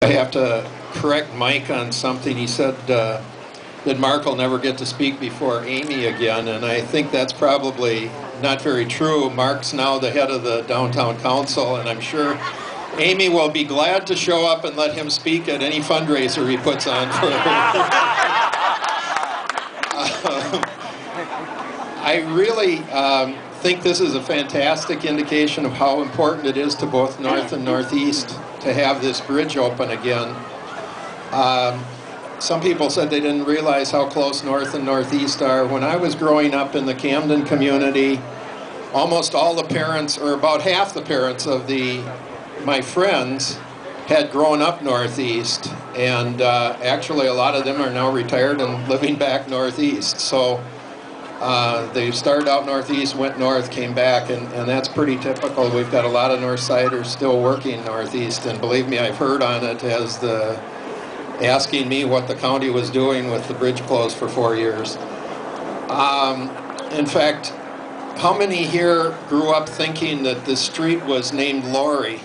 I have to correct Mike on something. He said that Mark will never get to speak before Amy again, and I think that's probably not very true. Mark's now the head of the downtown council, and I'm sure Amy will be glad to show up and let him speak at any fundraiser he puts on for her. I really think this is a fantastic indication of how important it is to both North and Northeast to have this bridge open again. Some people said they didn't realize how close North and Northeast are. When I was growing up in the Camden community, almost all the parents, or about half the parents of my friends, had grown up Northeast, and actually a lot of them are now retired and living back Northeast. So they started out Northeast, went north, came back, and that's pretty typical. We've got a lot of Northsiders still working Northeast, and believe me, I've heard on it as asking me what the county was doing with the bridge closed for 4 years. In fact, how many here grew up thinking that the street was named Lowry?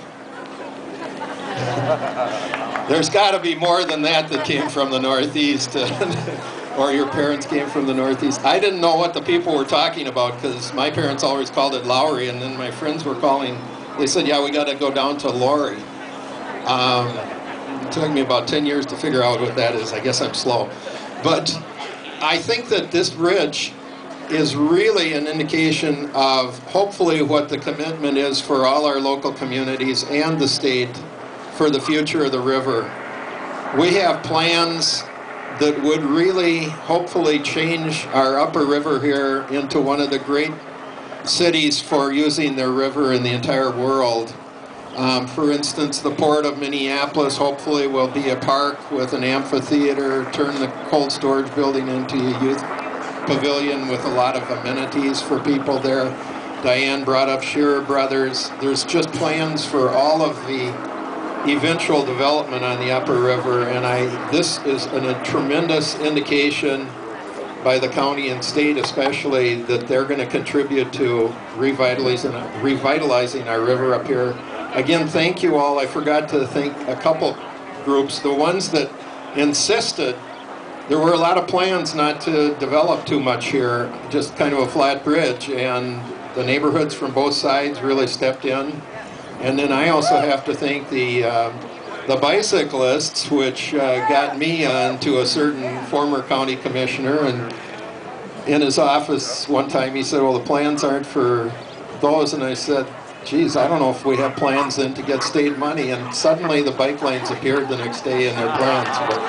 There's got to be more than that came from the Northeast, or your parents came from the Northeast. I didn't know what the people were talking about because my parents always called it Lowry, and then my friends were they said, yeah, we got to go down to Lowry. It took me about 10 years to figure out what that is. I guess I'm slow. But I think that this bridge is really an indication of hopefully what the commitment is for all our local communities and the state for the future of the river. We have plans that would really hopefully change our upper river here into one of the great cities for using their river in the entire world. For instance, the Port of Minneapolis hopefully will be a park with an amphitheater, turn the cold storage building into a youth pavilion with a lot of amenities for people there. Diane brought up Shearer Brothers. There's just plans for all of the eventual development on the upper river, and this is a tremendous indication by the county and state especially that they're going to contribute to revitalizing our river up here. Again, thank you all. I forgot to thank a couple groups. The ones that insisted, there were a lot of plans not to develop too much here, just kind of a flat bridge, and the neighborhoods from both sides really stepped in. And then I also have to thank the bicyclists, which got me on to a certain former county commissioner, and in his office one time he said, well, the plans aren't for those, and I said, geez, I don't know if we have plans then to get state money, and suddenly the bike lanes appeared the next day in their plans. But,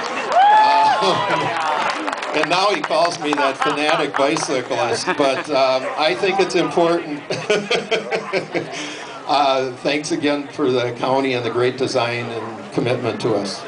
and now he calls me that fanatic bicyclist, but I think it's important. Thanks again for the county and the great design and commitment to us.